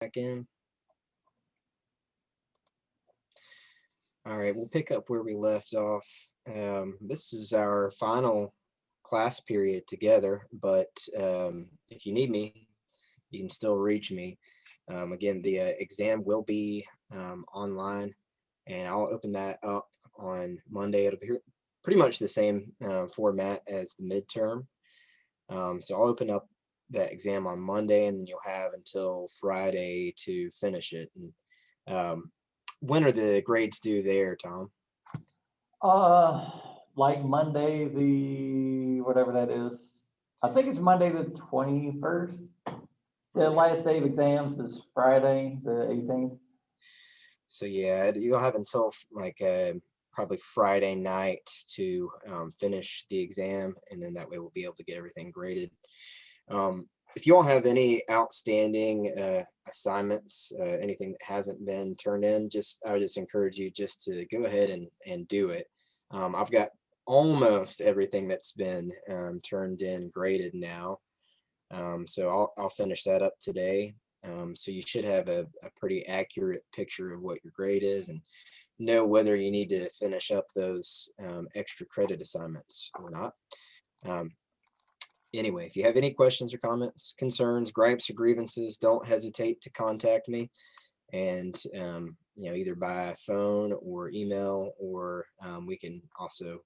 back in. All right, we'll pick up where we left off. This is our final class period together, but if you need me, you can still reach me. Again, the exam will be online, and I'll open that up on Monday. It'll be pretty much the same format as the midterm. So I'll open up that exam on Monday, and then you'll have until Friday to finish it. And when are the grades due there, Tom? Uh, like Monday, the whatever that is. I think it's Monday the 21st. The last day of exams is Friday the 18th. So yeah, you'll have until like probably Friday night to finish the exam, and then that way we'll be able to get everything graded. If you all have any outstanding assignments, anything that hasn't been turned in, I would just encourage you just to go ahead and do it. I've got almost everything that's been turned in graded now. So I'll finish that up today. So you should have a pretty accurate picture of what your grade is and know whether you need to finish up those extra credit assignments or not. Anyway, if you have any questions or comments, concerns, gripes, or grievances, don't hesitate to contact me. And either by phone or email, or we can also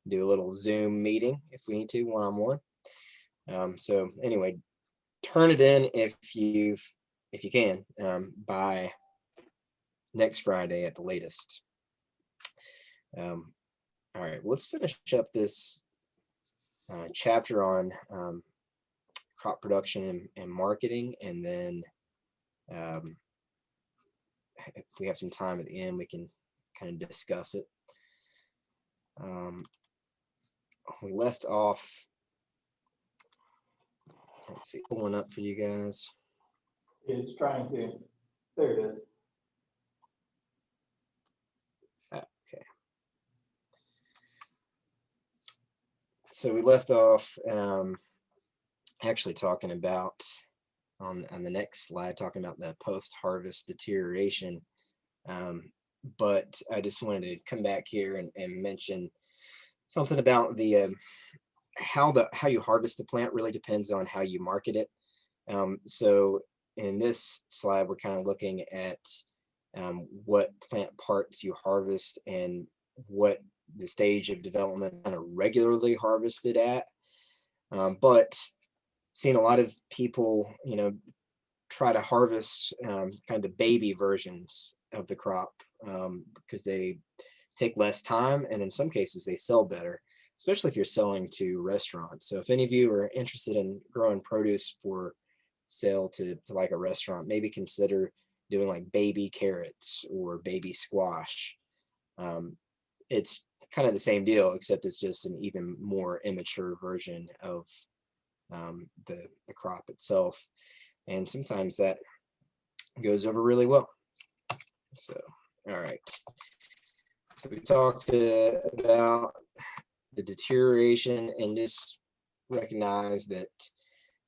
do a little Zoom meeting if we need to, one-on-one. So anyway, turn it in if you can by next Friday at the latest. All right, let's finish up this chapter on crop production and marketing, and then if we have some time at the end, we can kind of discuss it. We left off. Let's see, pulling up for you guys. It's trying to. There it is. Okay. So we left off actually talking about on the next slide, talking about the post-harvest deterioration. But I just wanted to come back here and mention something about the how you harvest the plant really depends on how you market it. So in this slide, we're kind of looking at what plant parts you harvest and what the stage of development kind of regularly harvested at. But seeing a lot of people, try to harvest kind of the baby versions of the crop because they take less time, and in some cases they sell better, especially if you're selling to restaurants. So if any of you are interested in growing produce for sale to like a restaurant, maybe consider doing like baby carrots or baby squash. It's kind of the same deal, except it's just an even more immature version of the crop itself. And sometimes that goes over really well. So, all right. So we talked about the deterioration, and just recognize that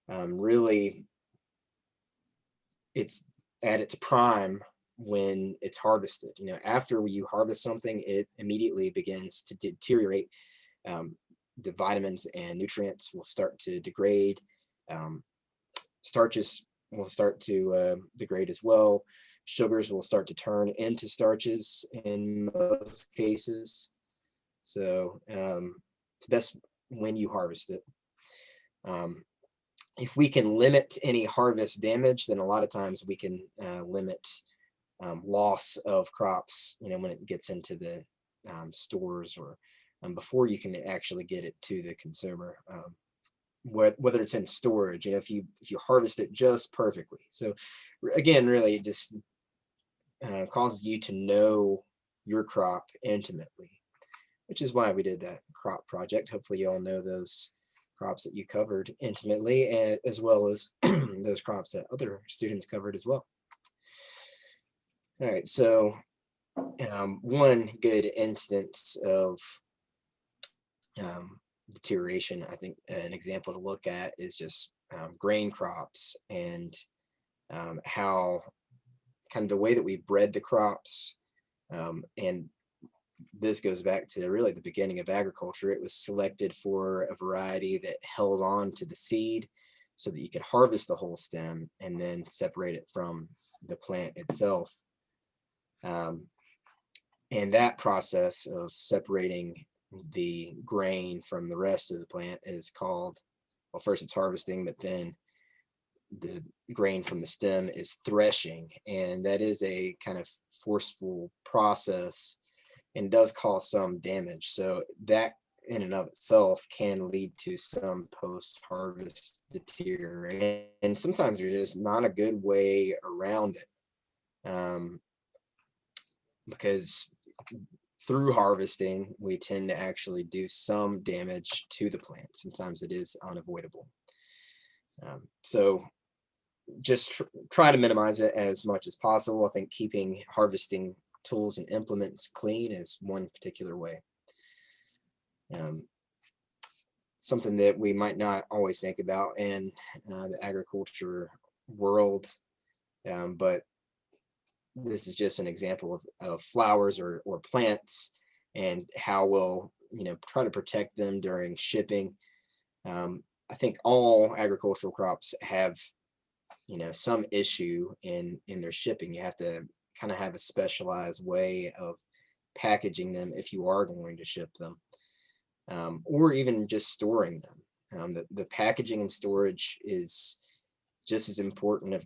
really it's at its prime when it's harvested. After you harvest something, it immediately begins to deteriorate. The vitamins and nutrients will start to degrade. Starches will start to degrade as well. Sugars will start to turn into starches in most cases. So it's best when you harvest it. If we can limit any harvest damage, then a lot of times we can limit loss of crops, when it gets into the stores or before you can actually get it to the consumer, whether it's in storage, if you harvest it just perfectly. So again, really it just causes you to know your crop intimately, which is why we did that crop project. Hopefully you all know those crops that you covered intimately, as well as those crops that other students covered as well. All right, so one good instance of deterioration, I think an example to look at is just grain crops. And how kind of the way that we bred the crops. And this goes back to really the beginning of agriculture. It was selected for a variety that held on to the seed so that you could harvest the whole stem and then separate it from the plant itself. And that process of separating the grain from the rest of the plant is called, well, first it's harvesting, but then the grain from the stem is threshing. And that is a kind of forceful process and does cause some damage. So that in and of itself can lead to some post-harvest deterioration. And sometimes there's just not a good way around it. Because through harvesting, we tend to actually do some damage to the plant. Sometimes it is unavoidable. So just try to minimize it as much as possible. I think keeping harvesting tools and implements clean is one particular way. Something that we might not always think about in the agriculture world, but this is just an example of flowers or plants and how we'll try to protect them during shipping. I think all agricultural crops have some issue in their shipping. You have to kind of have a specialized way of packaging them if you are going to ship them, or even just storing them. The packaging and storage is just as important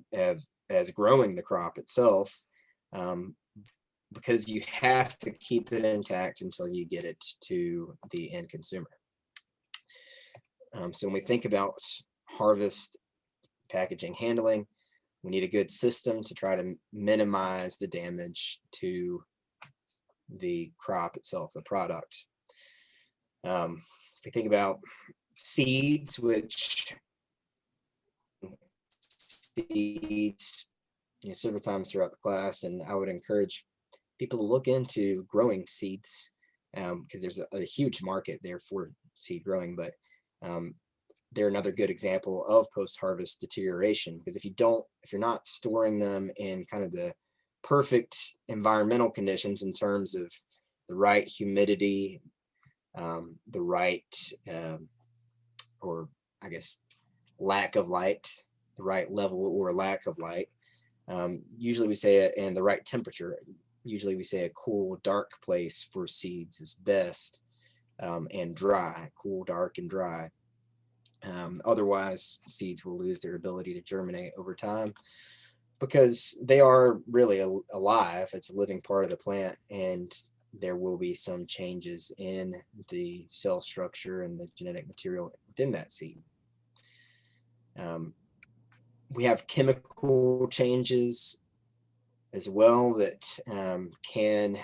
as growing the crop itself, because you have to keep it intact until you get it to the end consumer. So when we think about harvest, packaging, handling, we need a good system to try to minimize the damage to the crop itself, the product. If we think about seeds, several times throughout the class, and I would encourage people to look into growing seeds, because there's a huge market there for seed growing, but they're another good example of post-harvest deterioration, because if you're not storing them in kind of the perfect environmental conditions in terms of the right humidity, the right, or I guess lack of light, the right level or lack of light, usually we say it in the right temperature. Usually we say a cool, dark place for seeds is best, and dry, cool, dark, and dry. Otherwise, seeds will lose their ability to germinate over time, because they are really alive. It's a living part of the plant, and there will be some changes in the cell structure and the genetic material within that seed. We have chemical changes as well that can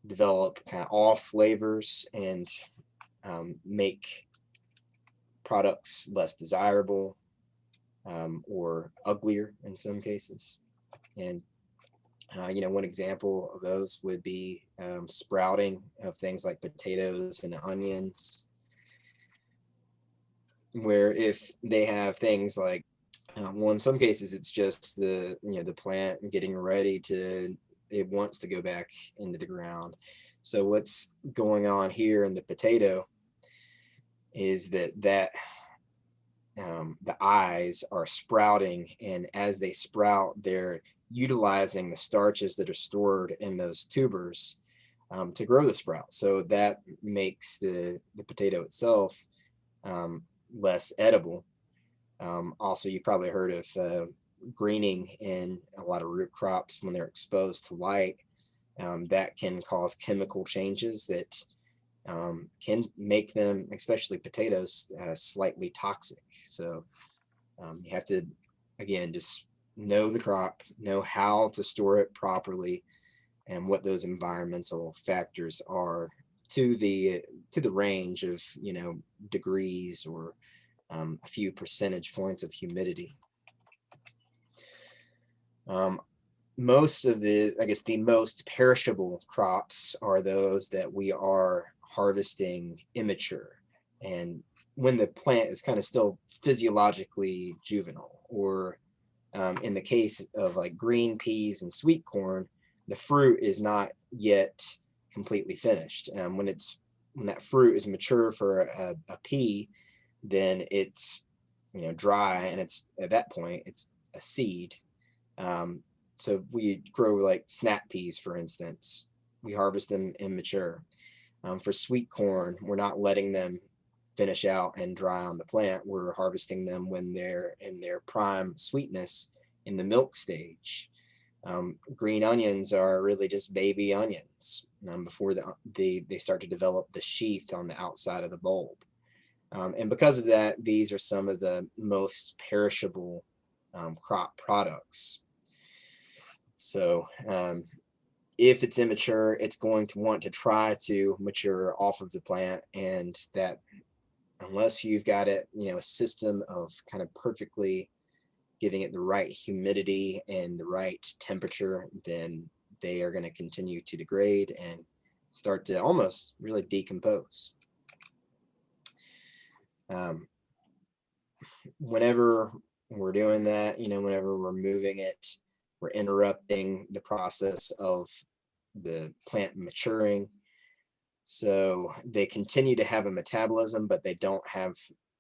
develop kind of off flavors and make products less desirable, or uglier in some cases. And one example of those would be sprouting of things like potatoes and onions, where if they have things like, well, in some cases it's just the plant getting ready to, it wants to go back into the ground. So what's going on here in the potato is that the eyes are sprouting, and as they sprout, they're utilizing the starches that are stored in those tubers to grow the sprout. So that makes the potato itself less edible. Also, you've probably heard of greening in a lot of root crops when they're exposed to light. That can cause chemical changes that can make them, especially potatoes, slightly toxic. So you have to, again, just know the crop, know how to store it properly, and what those environmental factors are to the range of degrees, or a few percentage points of humidity. Most of the, I guess, the most perishable crops are those that we are harvesting immature, and when the plant is kind of still physiologically juvenile, or In the case of like green peas and sweet corn, the fruit is not yet completely finished. When that fruit is mature for a pea, then it's dry, and it's at that point it's a seed. So we grow like snap peas, for instance. We harvest them immature. For sweet corn, we're not letting them finish out and dry on the plant. We're harvesting them when they're in their prime sweetness in the milk stage. Green onions are really just baby onions before they start to develop the sheath on the outside of the bulb. And because of that, these are some of the most perishable crop products. So if it's immature, it's going to want to try to mature off of the plant, and that unless you've got it, a system of kind of perfectly giving it the right humidity and the right temperature, then they are going to continue to degrade and start to almost really decompose. Whenever we're doing that, whenever we're moving it, we're interrupting the process of the plant maturing. So they continue to have a metabolism, but they don't have,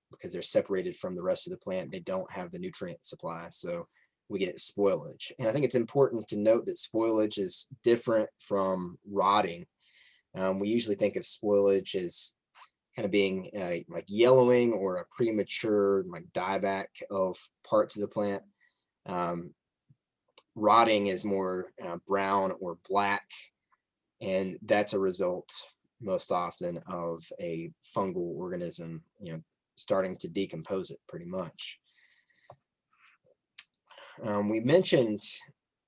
because they're separated from the rest of the plant, they don't have the nutrient supply. So we get spoilage. And I think it's important to note that spoilage is different from rotting. We usually think of spoilage as kind of being like yellowing or a premature like dieback of parts of the plant. Rotting is more brown or black, and that's a result most often of a fungal organism, starting to decompose it pretty much. We mentioned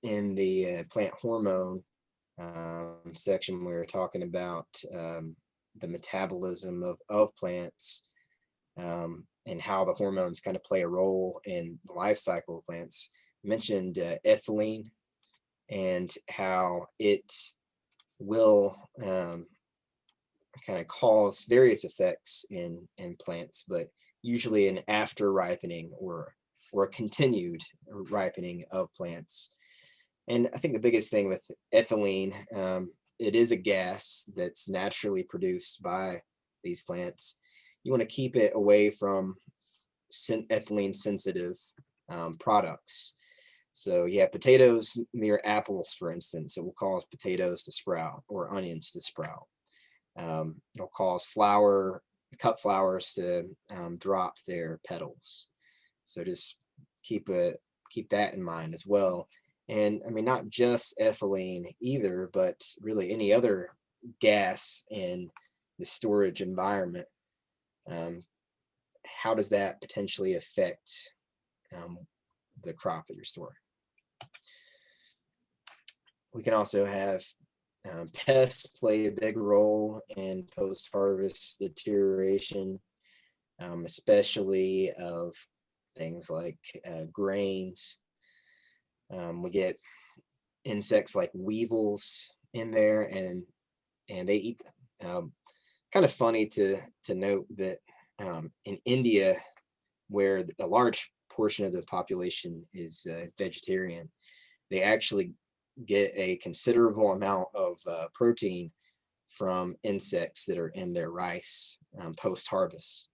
in the plant hormone section, we were talking about the metabolism of plants, and how the hormones kind of play a role in the life cycle of plants. I mentioned ethylene and how it will kind of cause various effects in plants, but usually an after ripening or a continued ripening of plants. And I think the biggest thing with ethylene, it is a gas that's naturally produced by these plants. You want to keep it away from ethylene sensitive products. So you have potatoes near apples, for instance, it will cause potatoes to sprout or onions to sprout. It'll cause cut flowers to drop their petals. So just keep that in mind as well. And I mean, not just ethylene either, but really any other gas in the storage environment. How does that potentially affect the crop that you're storing? We can also have pests play a big role in post-harvest deterioration, especially of things like grains. We get insects like weevils in there, and they eat them. Kind of funny to note that in India, where a large portion of the population is vegetarian, they actually get a considerable amount of protein from insects that are in their rice post-harvest.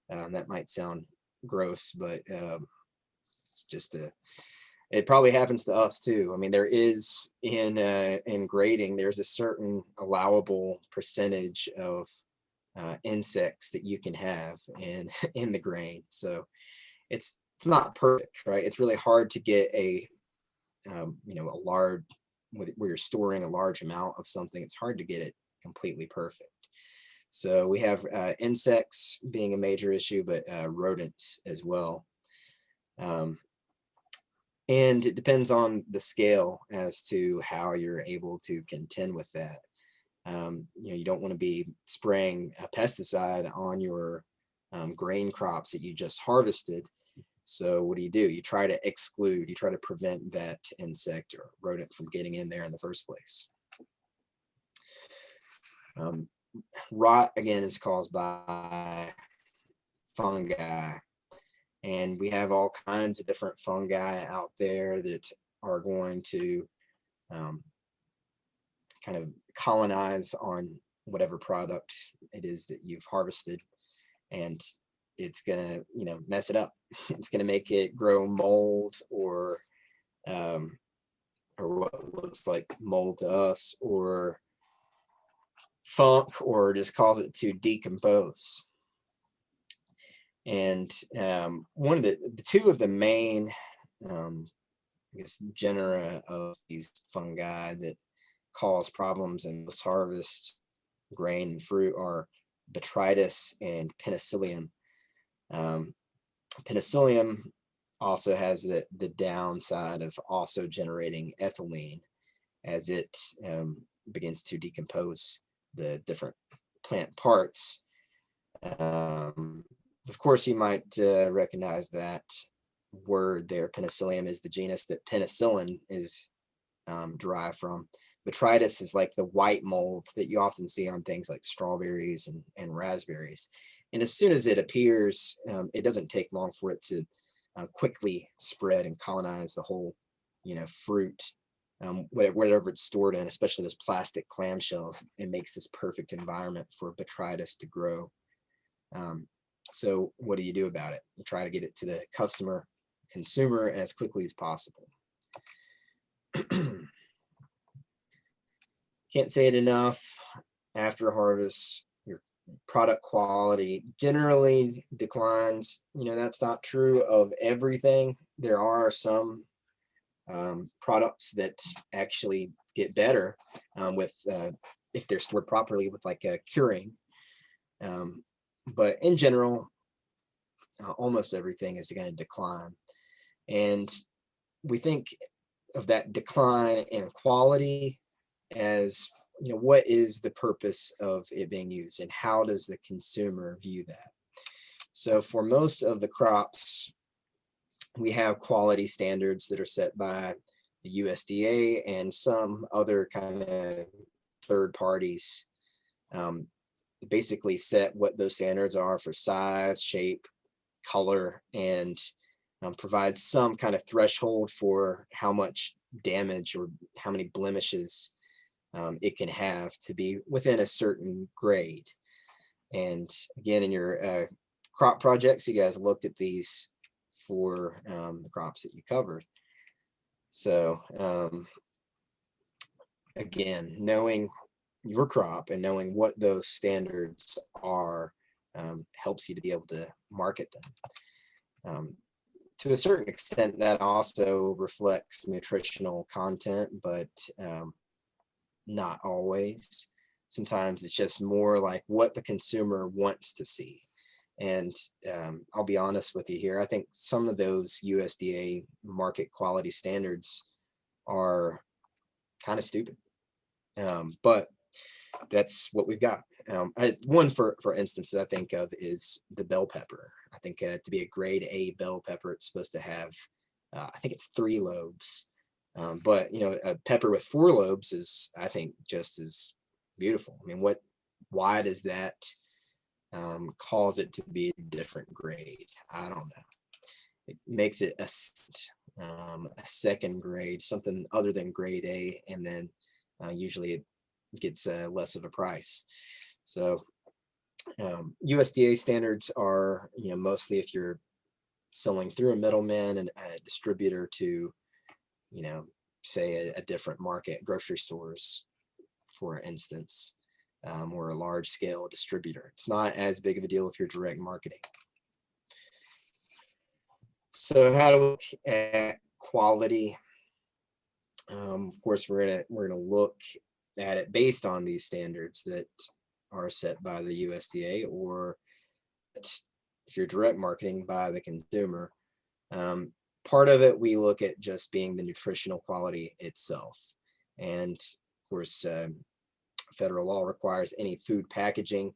That might sound gross, but it's just it probably happens to us too. I mean, there is in grading, there's a certain allowable percentage of insects that you can have in the grain. So it's not perfect, right? It's really hard to get a large, where you're storing a large amount of something. It's hard to get it completely perfect. So we have insects being a major issue, but rodents as well. And it depends on the scale as to how you're able to contend with that. You don't want to be spraying a pesticide on your grain crops that you just harvested. So what do? You try to you try to prevent that insect or rodent from getting in there in the first place. Rot, again, is caused by fungi. And we have all kinds of different fungi out there that are going to um, kind of colonize on whatever product it is that you've harvested, and it's gonna, mess it up. It's gonna make it grow mold, um, or what looks like mold to us, or funk, or just cause it to decompose. And one of the two of the main, um, I guess, genera of these fungi that cause problems in post harvest grain and fruit are botrytis and penicillium. Um, Penicillium also has the downside of also generating ethylene as it begins to decompose the different plant parts. Of course, you might recognize that word there. Penicillium is the genus that penicillin is derived from. Botrytis is like the white mold that you often see on things like strawberries and raspberries. And as soon as it appears, it doesn't take long for it to quickly spread and colonize the whole, fruit, whatever it's stored in, especially those plastic clamshells. It makes this perfect environment for botrytis to grow. So what do you do about it? You try to get it to the consumer as quickly as possible. Can't say it enough. After harvest, your product quality generally declines. That's not true of everything. There are some products that actually get better with if they're stored properly with like curing. But in general, almost everything is going to decline. And we think of that decline in quality as, what is the purpose of it being used, and how does the consumer view that? So for most of the crops, we have quality standards that are set by the USDA and some other kind of third parties. Basically set what those standards are for size, shape, color, and provide some kind of threshold for how much damage or how many blemishes it can have to be within a certain grade. And again, in your crop projects, you guys looked at these for the crops that you covered. So again, knowing your crop and knowing what those standards are helps you to be able to market them. To a certain extent, that also reflects nutritional content, but not always. Sometimes it's just more like what the consumer wants to see. And I'll be honest with you here, I think some of those USDA market quality standards are kind of stupid. But that's what we've got. One for instance that I think of is the bell pepper. I think to be a grade A bell pepper, it's supposed to have, I think it's 3 lobes. But a pepper with 4 lobes is, I think, just as beautiful. I mean, why does that cause it to be a different grade? I don't know. It makes it a second grade, something other than grade A, and then usually it gets less of a price. So USDA standards are, mostly if you're selling through a middleman and a distributor to, say a different market, grocery stores, for instance, or a large scale distributor. It's not as big of a deal if you're direct marketing. So how to look at quality? Of course, we're gonna look at it based on these standards that are set by the USDA, or if you're direct marketing, by the consumer. Part of it we look at just being the nutritional quality itself, and of course, federal law requires any food packaging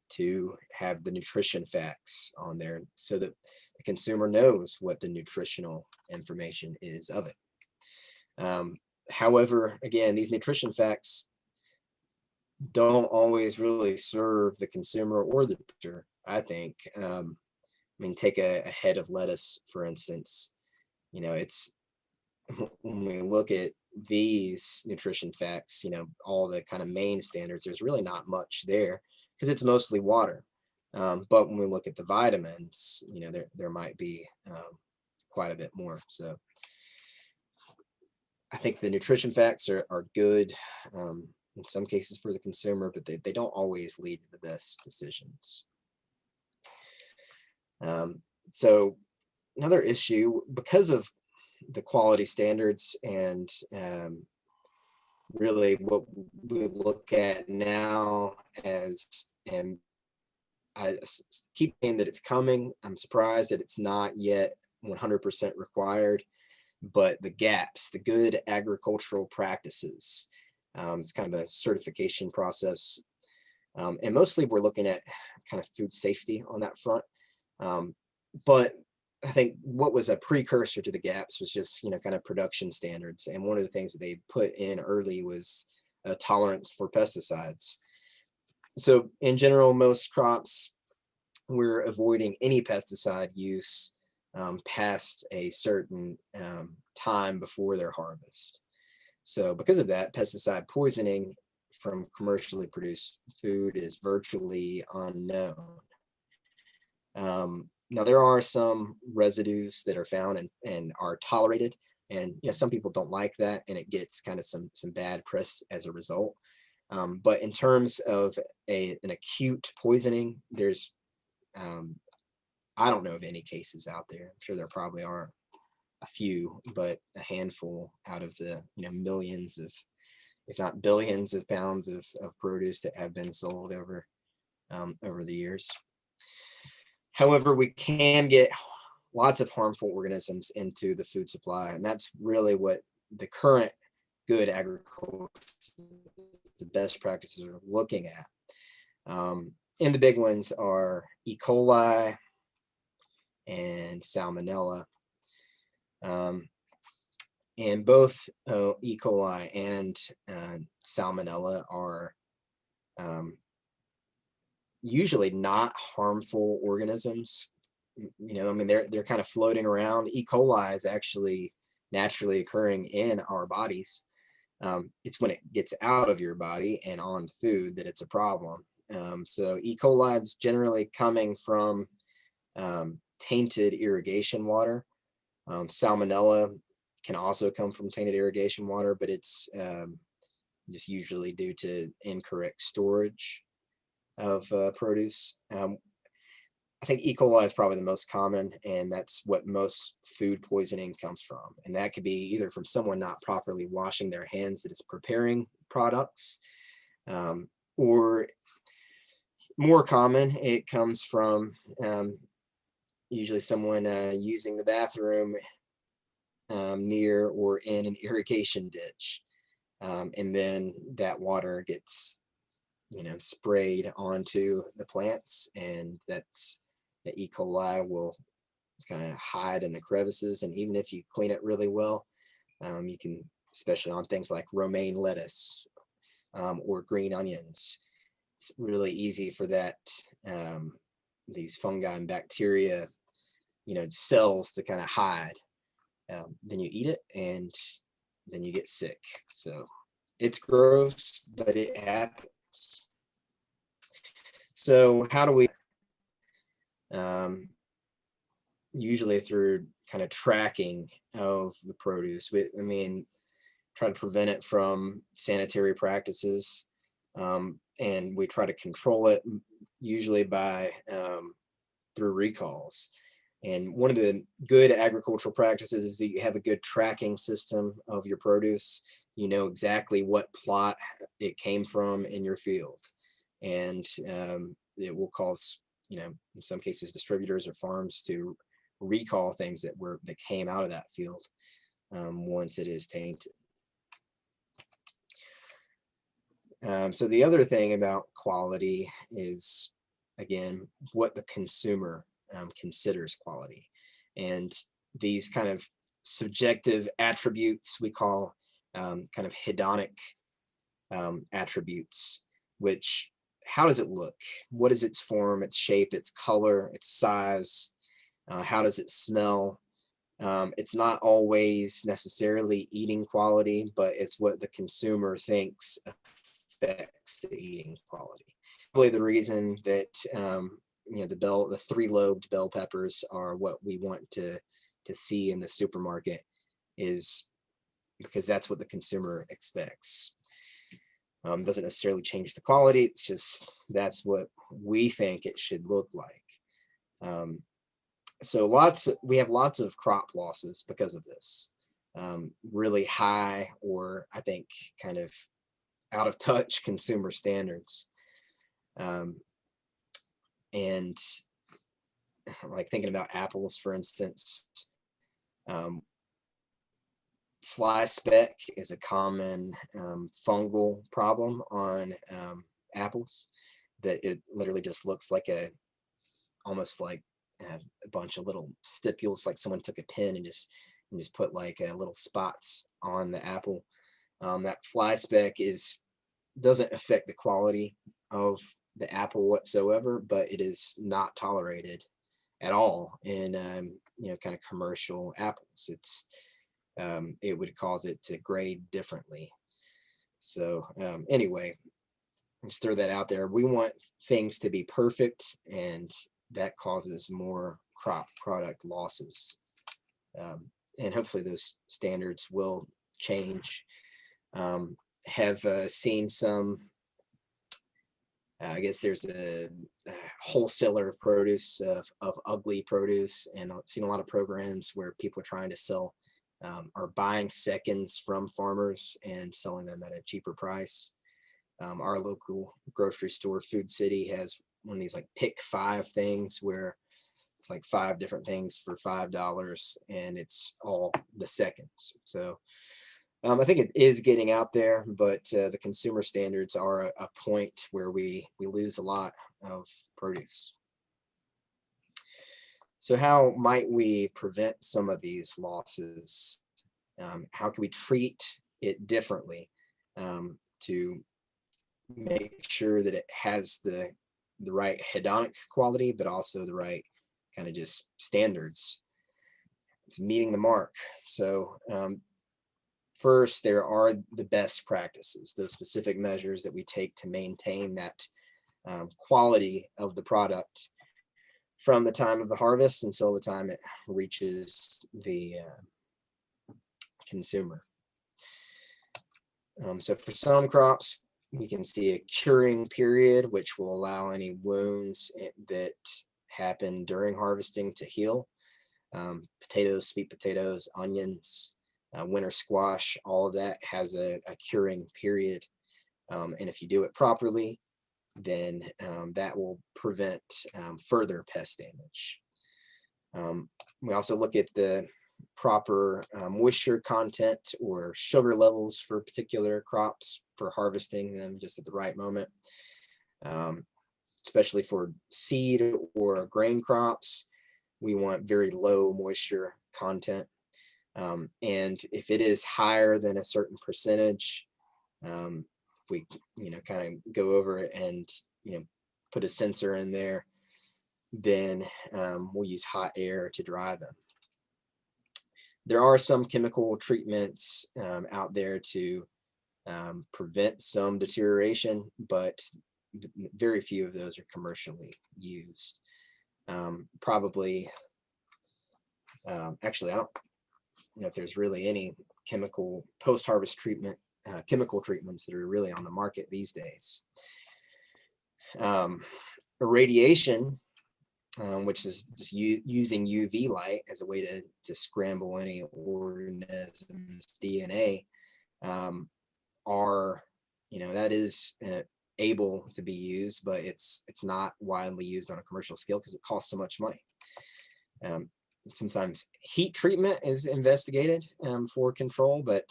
to have the nutrition facts on there so that the consumer knows what the nutritional information is of it. However, again, these nutrition facts don't always really serve the consumer or the producer, I think. mean, take a head of lettuce, for instance. It's when we look at these nutrition facts, all the kind of main standards, there's really not much there because it's mostly water. But when we look at the vitamins, there might be quite a bit more. So I think the nutrition facts are good in some cases for the consumer, but they don't always lead to the best decisions. So another issue, because of the quality standards and really what we look at now as, and I keep saying that it's coming. I'm surprised that it's not yet 100% required, but the gaps, the good agricultural practices, it's kind of a certification process. And mostly we're looking at kind of food safety on that front. But I think what was a precursor to the gaps was just, kind of production standards. And one of the things that they put in early was a tolerance for pesticides. So in general, most crops, we're avoiding any pesticide use past a certain time before their harvest. So because of that, pesticide poisoning from commercially produced food is virtually unknown. Now, there are some residues that are found and are tolerated, and some people don't like that, and it gets kind of some bad press as a result. But in terms of an acute poisoning, there's I don't know of any cases out there. I'm sure there probably are a few, but a handful out of the millions of, if not billions of pounds of produce that have been sold over the years. However, we can get lots of harmful organisms into the food supply, and that's really what the current good agriculture, the best practices are looking at. And the big ones are E. coli and Salmonella. And both E. coli and Salmonella are usually not harmful organisms. I mean, they're kind of floating around. E. coli is actually naturally occurring in our bodies. It's when it gets out of your body and on food that it's a problem. So E. coli is generally coming from tainted irrigation water. Salmonella can also come from tainted irrigation water, but it's just usually due to incorrect storage of produce. I think E. coli is probably the most common, and that's what most food poisoning comes from. And that could be either from someone not properly washing their hands that is preparing products, or more common, it comes from usually someone using the bathroom near or in an irrigation ditch. And then that water gets sprayed onto the plants, and that's the E. coli will kind of hide in the crevices. And even if you clean it really well, you can, especially on things like romaine lettuce or green onions, it's really easy for that these fungi and bacteria cells to kind of hide. Then you eat it and then you get sick. So it's gross, but it happens. So how do we usually through kind of tracking of the produce, try to prevent it from sanitary practices, and we try to control it usually by through recalls. And one of the good agricultural practices is that you have a good tracking system of your produce. You know exactly what plot it came from in your field, and it will cause, in some cases, distributors or farms to recall things that came out of that field once it is tainted. So the other thing about quality is, again, what the consumer considers quality. And these kind of subjective attributes we call kind of hedonic attributes, which, how does it look? What is its form, its shape, its color, its size? How does it smell? It's not always necessarily eating quality, but it's what the consumer thinks affects the eating quality. Probably the reason that the three-lobed bell peppers are what we want to see in the supermarket is because that's what the consumer expects. Doesn't necessarily change the quality. It's just that's what we think it should look like. So we have lots of crop losses because of this. Really high, or I think kind of out of touch consumer standards. And like thinking about apples, for instance, um, fly speck is a common fungal problem on apples, that it literally just looks like almost like a bunch of little stipules, like someone took a pin and just put like little spots on the apple. That fly speck doesn't affect the quality of the apple whatsoever, but it is not tolerated at all in kind of commercial apples. It would cause it to grade differently. So anyway, just throw that out there. We want things to be perfect, and that causes more crop product losses. And hopefully those standards will change. Have seen some, I guess there's a wholesaler of produce, of ugly produce, and I've seen a lot of programs where people are trying to sell are buying seconds from farmers and selling them at a cheaper price. Our local grocery store, Food City, has one of these like pick 5 things where it's like 5 different things for $5, and it's all the seconds. So I think it is getting out there, but the consumer standards are a point where we lose a lot of produce. So how might we prevent some of these losses? How can we treat it differently to make sure that it has the right hedonic quality, but also the right kind of just standards? It's meeting the mark. So first, there are the best practices, those specific measures that we take to maintain that quality of the product from the time of the harvest until the time it reaches the consumer. So for some crops, we can see a curing period, which will allow any wounds that happen during harvesting to heal. Potatoes, sweet potatoes, onions, winter squash, all of that has a curing period. And if you do it properly, then that will prevent further pest damage. We also look at the proper moisture content or sugar levels for particular crops for harvesting them just at the right moment, especially for seed or grain crops. We want very low moisture content. And if it is higher than a certain percentage, if we kind of go over it and put a sensor in there, then we'll use hot air to dry them. There are some chemical treatments out there to prevent some deterioration, but very few of those are commercially used. Probably, actually, I don't know if there's really any chemical post-harvest treatment, chemical treatments that are really on the market these days. Irradiation, which is just using UV light as a way to scramble any organism's DNA, that is able to be used, but it's not widely used on a commercial scale because it costs so much money. Sometimes heat treatment is investigated for control, but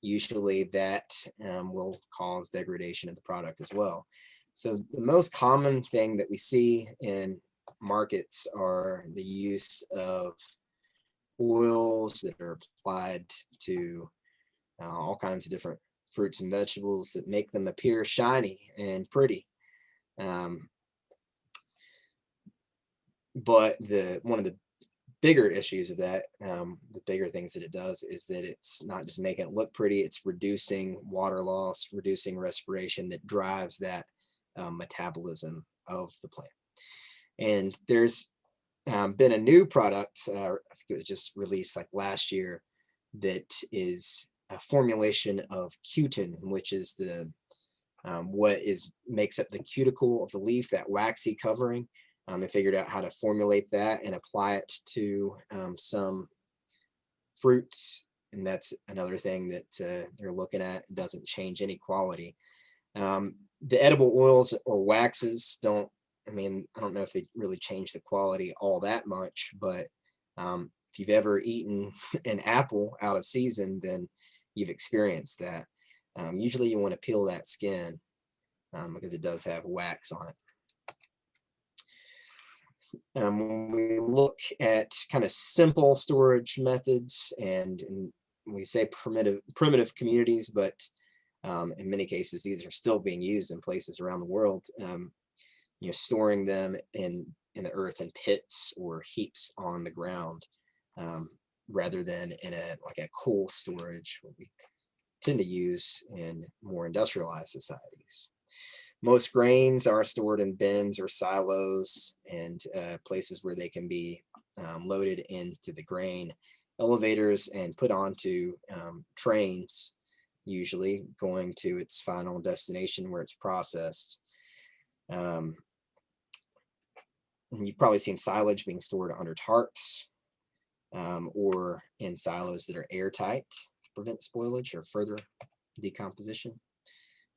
usually that will cause degradation of the product as well. So the most common thing that we see in markets are the use of oils that are applied to all kinds of different fruits and vegetables that make them appear shiny and pretty. But one of the bigger issues of that, the bigger things that it does is that it's not just making it look pretty, it's reducing water loss, reducing respiration that drives that metabolism of the plant. And there's been a new product, I think it was just released like last year, that is a formulation of cutin, which is the what makes up the cuticle of the leaf, that waxy covering. They figured out how to formulate that and apply it to some fruits, and that's another thing that they're looking at. It doesn't change any quality. The edible oils or waxes don't, I mean, I don't know if they really change the quality all that much, but if you've ever eaten an apple out of season, then you've experienced that. Usually you want to peel that skin because it does have wax on it. When we look at kind of simple storage methods, and we say primitive communities, but in many cases these are still being used in places around the world. Storing them in the earth in pits or heaps on the ground, rather than in like a cold storage, what we tend to use in more industrialized societies. Most grains are stored in bins or silos, and places where they can be loaded into the grain elevators and put onto trains, usually going to its final destination where it's processed. You've probably seen silage being stored under tarps or in silos that are airtight to prevent spoilage or further decomposition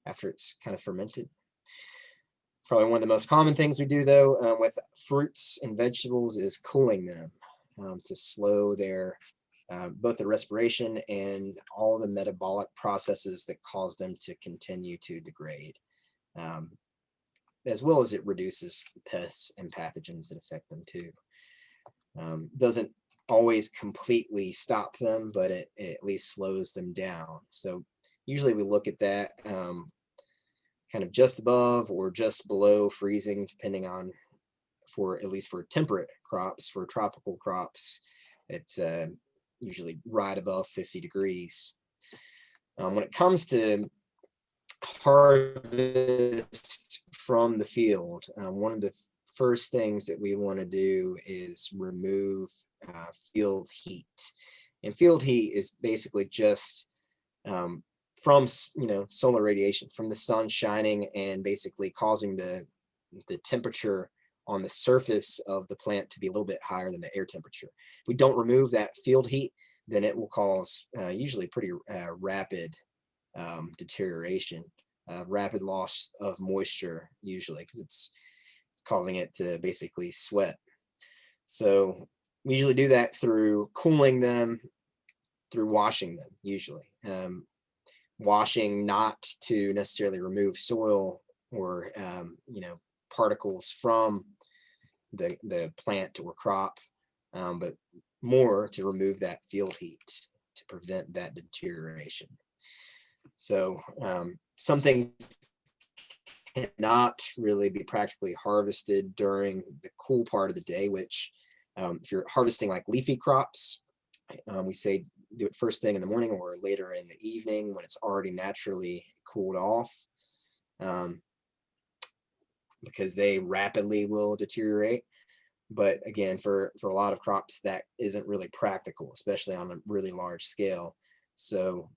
after it's kind of fermented. Probably one of the most common things we do, though, with fruits and vegetables is cooling them to slow their both the respiration and all the metabolic processes that cause them to continue to degrade, as well as it reduces the pests and pathogens that affect them too. Doesn't always completely stop them, but it at least slows them down. So usually we look at that kind of just above or just below freezing, depending on, at least for temperate crops. For tropical crops, it's usually right above 50 degrees. When it comes to harvest from the field, one of the first things that we want to do is remove field heat. And field heat is basically just from solar radiation, from the sun shining and basically causing the temperature on the surface of the plant to be a little bit higher than the air temperature. If we don't remove that field heat, then it will cause usually pretty rapid deterioration, rapid loss of moisture, usually, because it's causing it to basically sweat. So we usually do that through cooling them, through washing them, usually. Washing not to necessarily remove soil or particles from the plant or crop, but more to remove that field heat to prevent that deterioration. So some things cannot really be practically harvested during the cool part of the day, which if you're harvesting like leafy crops, we say do it first thing in the morning or later in the evening when it's already naturally cooled off, because they rapidly will deteriorate. But again, for a lot of crops, that isn't really practical, especially on a really large scale. So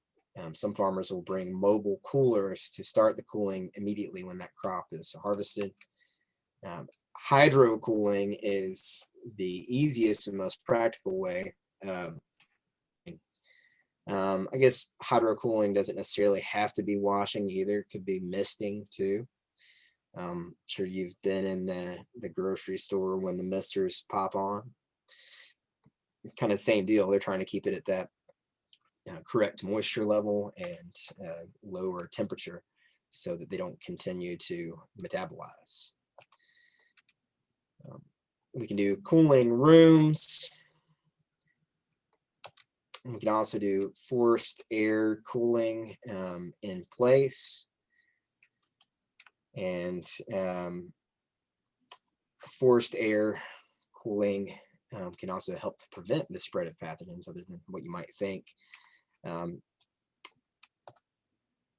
some farmers will bring mobile coolers to start the cooling immediately when that crop is harvested. Hydro cooling is the easiest and most practical way. I guess hydro cooling doesn't necessarily have to be washing either. It could be misting too. Sure you've been in the grocery store when the misters pop on. Kind of the same deal. They're trying to keep it at that correct moisture level and lower temperature so that they don't continue to metabolize. We can do cooling rooms. We can also do forced air cooling in place, and forced air cooling can also help to prevent the spread of pathogens other than what you might think. Um,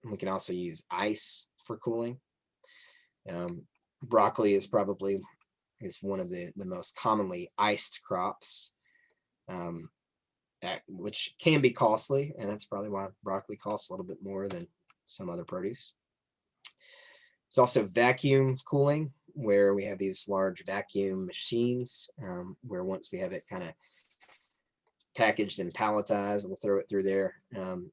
we can also use ice for cooling. Broccoli is probably one of the most commonly iced crops, which can be costly, and that's probably why broccoli costs a little bit more than some other produce. There's also vacuum cooling, where we have these large vacuum machines, where once we have it kind of packaged and palletized, we'll throw it through there, kind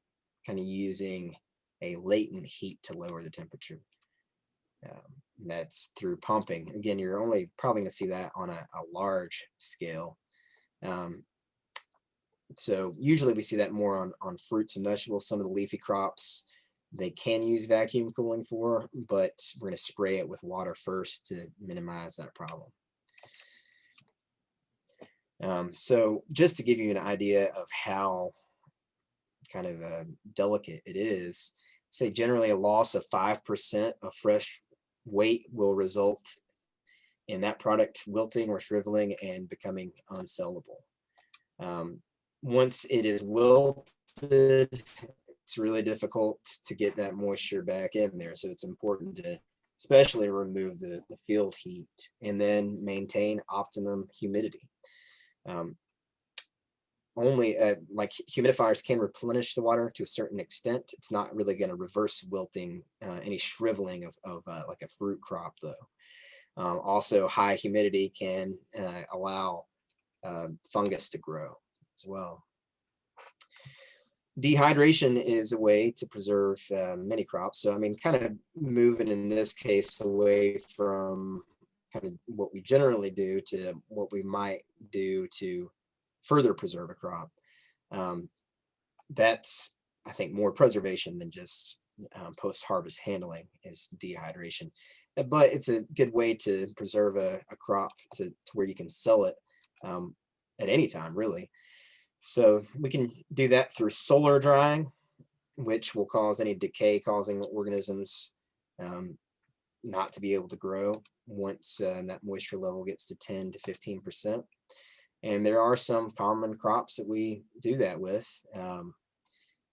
of using a latent heat to lower the temperature. That's through pumping. Again, you're only probably going to see that on a large scale. So usually we see that more on fruits and vegetables. Some of the leafy crops, they can use vacuum cooling for, but we're going to spray it with water first to minimize that problem. So just to give you an idea of how kind of delicate it is, say generally a loss of 5% of fresh weight will result in that product wilting or shriveling and becoming unsellable. Once it is wilted, it's really difficult to get that moisture back in there. So it's important to especially remove the field heat and then maintain optimum humidity. Only like humidifiers can replenish the water to a certain extent. It's not really going to reverse wilting, any shriveling of like a fruit crop though. Also, high humidity can allow fungus to grow as well. Dehydration is a way to preserve many crops. So I mean, kind of moving in this case away from kind of what we generally do to what we might do to further preserve a crop. That's, I think, more preservation than just post-harvest handling is dehydration. But it's a good way to preserve a crop to where you can sell it at any time, really. So we can do that through solar drying, which will cause any decay-causing organisms not to be able to grow once that moisture level gets to 10 to 15%. And there are some common crops that we do that with,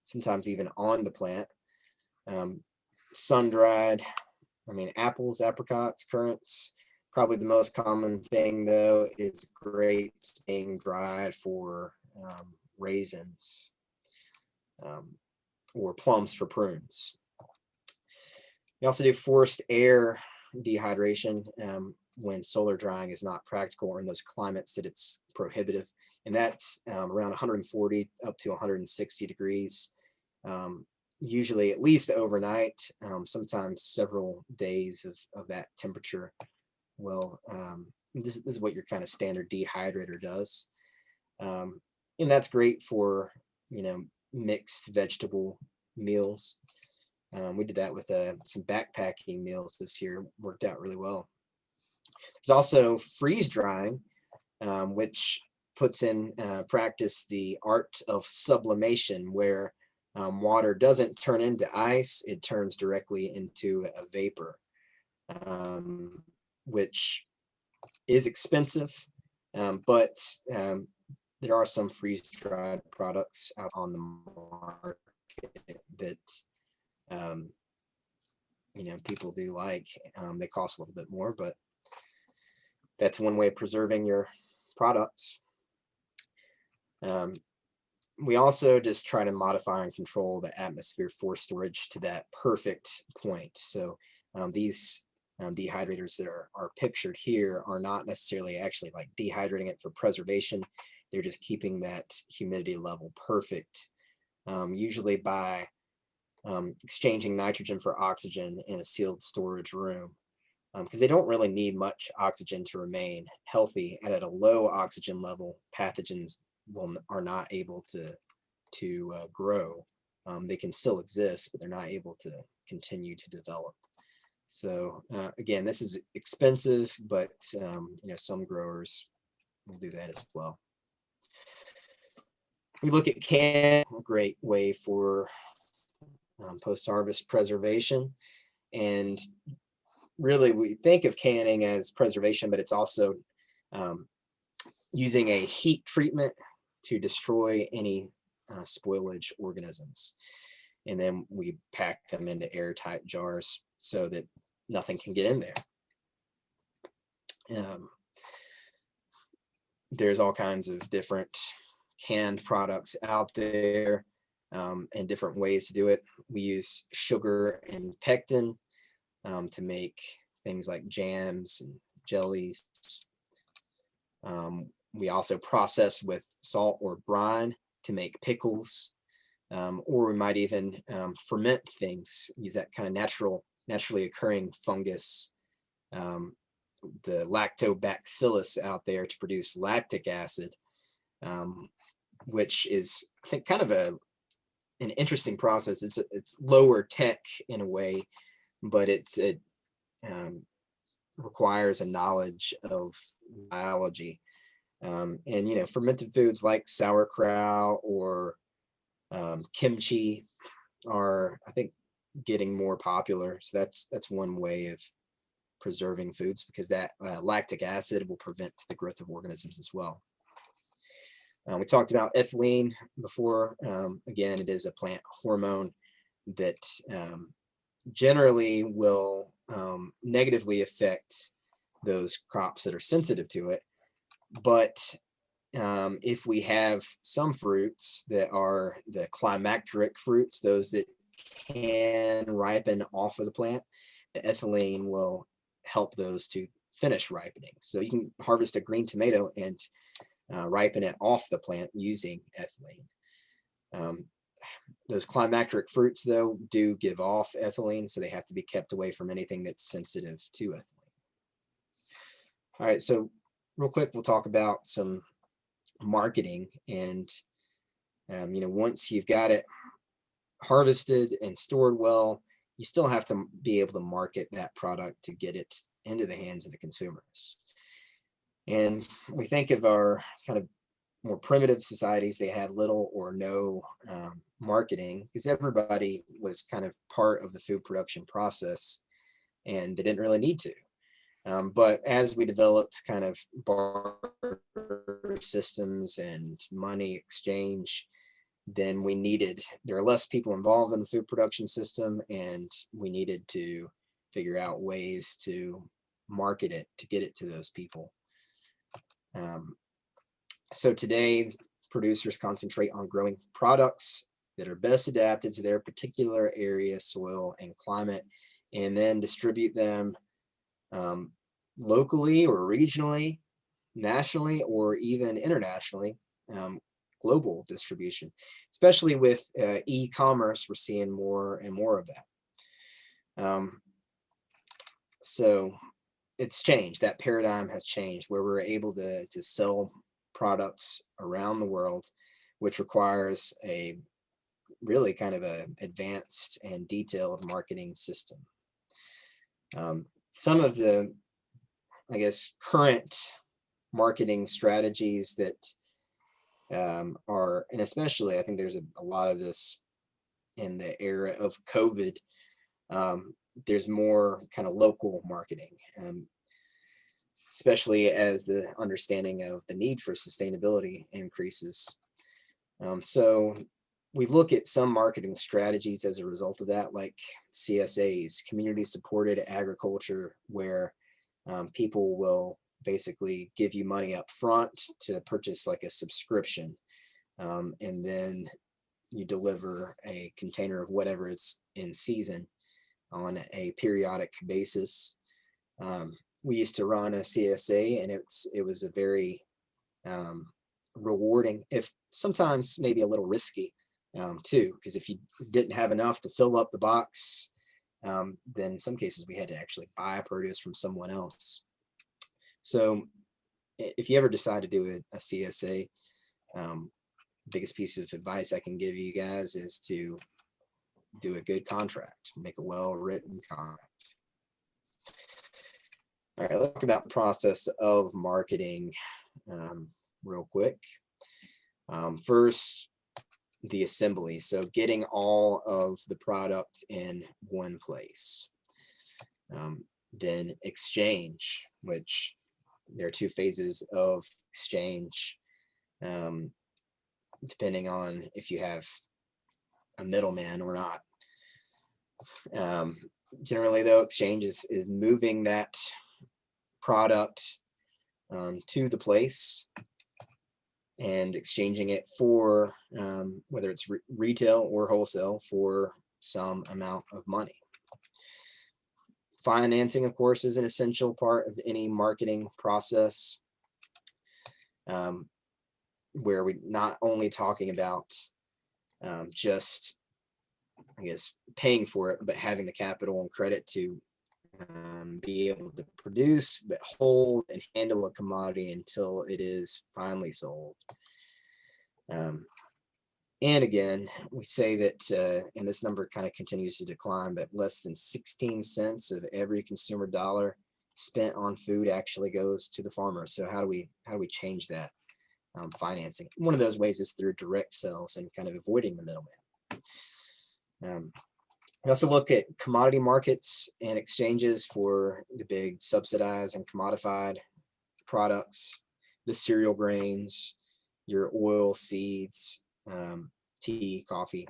sometimes even on the plant. Sun-dried, I mean, apples, apricots, currants. Probably the most common thing, though, is grapes being dried for raisins, or plums for prunes. We also do forced air dehydration when solar drying is not practical, or in those climates that it's prohibitive. And that's around 140 up to 160 degrees, usually at least overnight, sometimes several days of that temperature. Well, this is what your kind of standard dehydrator does. And that's great for, mixed vegetable meals. We did that with some backpacking meals this year, worked out really well. There's also freeze drying, which puts in practice the art of sublimation, where water doesn't turn into ice, it turns directly into a vapor, which is expensive, but there are some freeze-dried products out on the market that people do like. They cost a little bit more, but that's one way of preserving your products. We also just try to modify and control the atmosphere for storage to that perfect point. So these dehydrators that are pictured here are not necessarily actually like dehydrating it for preservation. They're just keeping that humidity level perfect, usually by exchanging nitrogen for oxygen in a sealed storage room, because they don't really need much oxygen to remain healthy. And at a low oxygen level, pathogens are not able to grow. They can still exist, but they're not able to continue to develop. So again, this is expensive, but some growers will do that as well. We look at canning, a great way for post-harvest preservation. And really, we think of canning as preservation, but it's also using a heat treatment to destroy any spoilage organisms. And then we pack them into airtight jars so that nothing can get in there. There's all kinds of different canned products out there, and different ways to do it. We use sugar and pectin to make things like jams and jellies. We also process with salt or brine to make pickles, or we might even ferment things, use that kind of naturally occurring fungus, the lactobacillus out there, to produce lactic acid, which is, I think, kind of an interesting process. It's lower tech in a way, but it requires a knowledge of biology. And fermented foods like sauerkraut or kimchi are, I think, getting more popular. So that's one way of preserving foods, because that lactic acid will prevent the growth of organisms as well. We talked about ethylene before. Again, it is a plant hormone that generally will negatively affect those crops that are sensitive to it. But if we have some fruits that are the climacteric fruits, those that can ripen off of the plant, the ethylene will help those to finish ripening. So you can harvest a green tomato and ripen it off the plant using ethylene. Those climacteric fruits, though, do give off ethylene, so they have to be kept away from anything that's sensitive to ethylene. All right, so real quick, we'll talk about some marketing. And once you've got it harvested and stored well, you still have to be able to market that product to get it into the hands of the consumers. And we think of our kind of more primitive societies, they had little or no marketing, because everybody was kind of part of the food production process and they didn't really need to. But as we developed kind of barter systems and money exchange, then there are less people involved in the food production system, and we needed to figure out ways to market it, to get it to those people. So today, producers concentrate on growing products that are best adapted to their particular area, soil, and climate, and then distribute them locally or regionally, nationally, or even internationally, global distribution. Especially with e-commerce, we're seeing more and more of that. So it's changed. That paradigm has changed, where we're able to sell products around the world, which requires a really kind of a advanced and detailed marketing system. Some of the, I guess, current marketing strategies that are, and especially I think there's a lot of this in the era of COVID, there's more kind of local marketing, especially as the understanding of the need for sustainability increases. So we look at some marketing strategies as a result of that, like CSAs, community supported agriculture, where people will basically give you money up front to purchase like a subscription, and then you deliver a container of whatever is in season on a periodic basis. We used to run a CSA, and it was a very rewarding, if sometimes maybe a little risky too, because if you didn't have enough to fill up the box, then in some cases we had to actually buy produce from someone else. So if you ever decide to do a CSA, biggest piece of advice I can give you guys is to do a good contract, make a well-written contract. All right, let's talk about the process of marketing real quick. First, the assembly. So getting all of the product in one place. Then exchange, which there are two phases of exchange, depending on if you have a middleman or not. Generally, though, exchange is moving that product to the place and exchanging it for whether it's retail or wholesale for some amount of money. Financing, of course, is an essential part of any marketing process, where we're not only talking about just, I guess, paying for it, but having the capital and credit to be able to produce, but hold and handle a commodity until it is finally sold. And again, we say that, and this number kind of continues to decline, but less than 16 cents of every consumer dollar spent on food actually goes to the farmer. So how do we change that? Financing. One of those ways is through direct sales and kind of avoiding the middleman. We also look at commodity markets and exchanges for the big subsidized and commodified products, the cereal grains, your oil seeds, tea, coffee,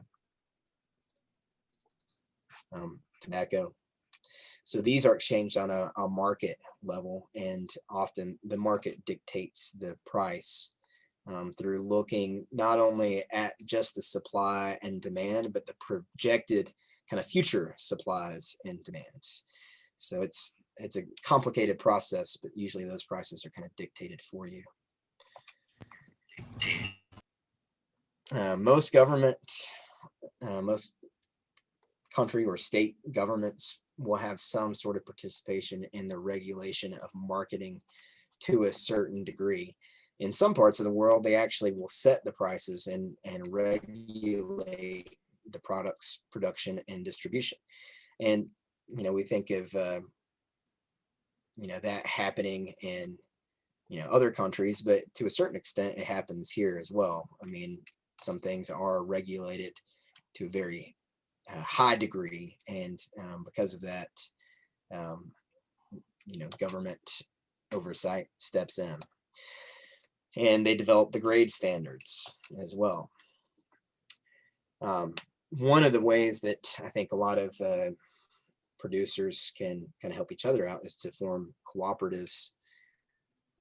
tobacco. So these are exchanged on a market level, and often the market dictates the price through looking not only at just the supply and demand, but the projected kind of future supplies and demands. So it's a complicated process, but usually those prices are kind of dictated for you. Most country or state governments will have some sort of participation in the regulation of marketing to a certain degree. In some parts of the world, they actually will set the prices and regulate the product's production and distribution. And, we think of, that happening in, other countries, but to a certain extent, it happens here as well. I mean, some things are regulated to a very high degree, and because of that, government oversight steps in, and they develop the grade standards as well. One of the ways that I think a lot of producers can kind of help each other out is to form cooperatives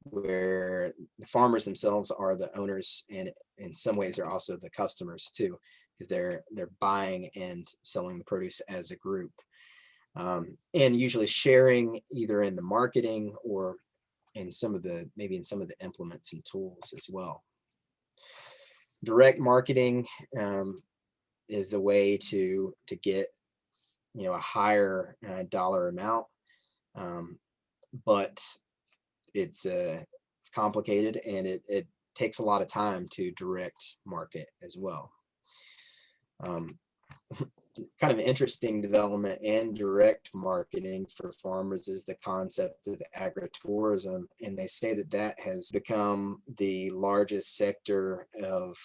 where the farmers themselves are the owners, and in some ways they're also the customers too, because they're buying and selling the produce as a group, and usually sharing either in the marketing or in some of the implements and tools as well. Direct marketing is the way to get a higher dollar amount, but it's complicated, and it takes a lot of time to direct market as well. Kind of an interesting development in direct marketing for farmers is the concept of agritourism, and they say that has become the largest sector of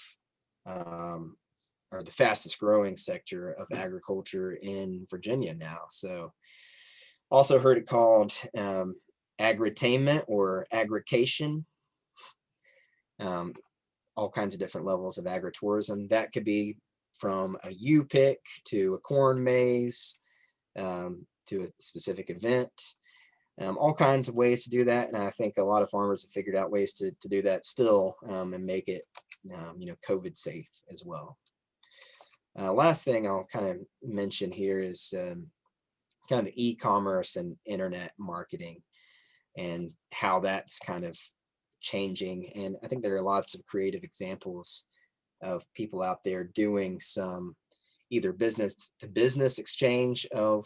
or the fastest growing sector of agriculture in Virginia now. So also heard it called agritainment or agrication, all kinds of different levels of agritourism. That could be from a U-pick to a corn maze, to a specific event, all kinds of ways to do that. And I think a lot of farmers have figured out ways to do that still, and make it, COVID safe as well. Last thing I'll kind of mention here is kind of the e-commerce and internet marketing and how that's kind of changing. And I think there are lots of creative examples of people out there doing some either business to business exchange of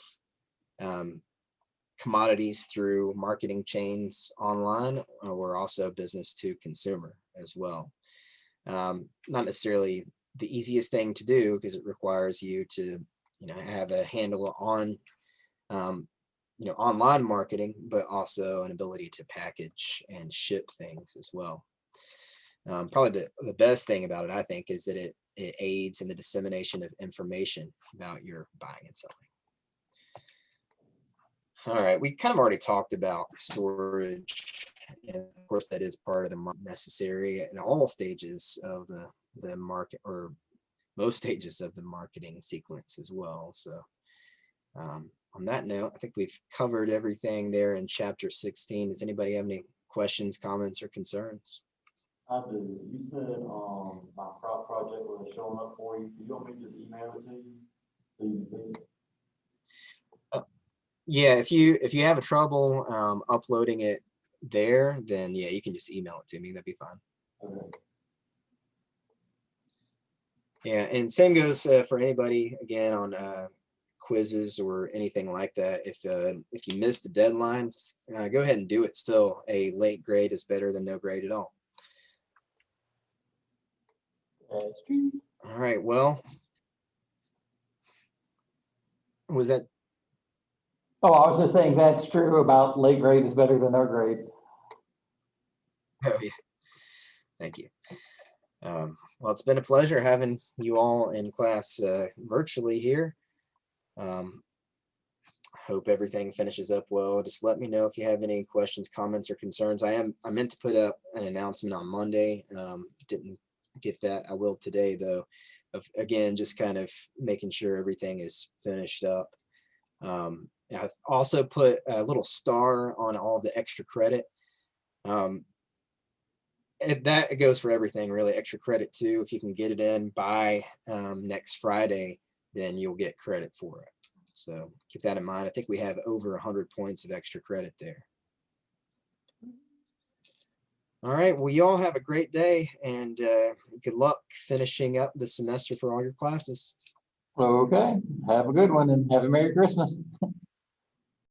commodities through marketing chains online, or also business to consumer as well. Not necessarily the easiest thing to do, because it requires you to have a handle on online marketing, but also an ability to package and ship things as well. Probably the best thing about it, I think, is that it aids in the dissemination of information about your buying and selling. All right, we kind of already talked about storage And of course, that is part of the necessary in all stages of the market, or most stages of the marketing sequence as well. So on that note, I think we've covered everything there in chapter 16. Does anybody have any questions, comments, or concerns? I do. You said, my crop project was showing up for you. Do you want me to just email it to you? So you can see it? Yeah, if you have a trouble uploading it there, then yeah, you can just email it to me. That'd be fine. Okay. Yeah, and same goes for anybody again on quizzes or anything like that. If you miss the deadline, go ahead and do it. Still, a late grade is better than no grade at all. That's true. All right. Well, was that? Oh, I was just saying that's true about late grade is better than our grade. Oh yeah. Thank you. Well, it's been a pleasure having you all in class virtually here. Hope everything finishes up well. Just let me know if you have any questions, comments, or concerns. I meant to put up an announcement on Monday. Didn't get that. I will today though. Again, just kind of making sure everything is finished up. I've also put a little star on all the extra credit. That goes for everything really. Extra credit too. If you can get it in by next Friday, then you'll get credit for it. So keep that in mind. I think we have over 100 points of extra credit there. All right. Well, you all have a great day, and good luck finishing up the semester for all your classes. Okay, have a good one and have a Merry Christmas.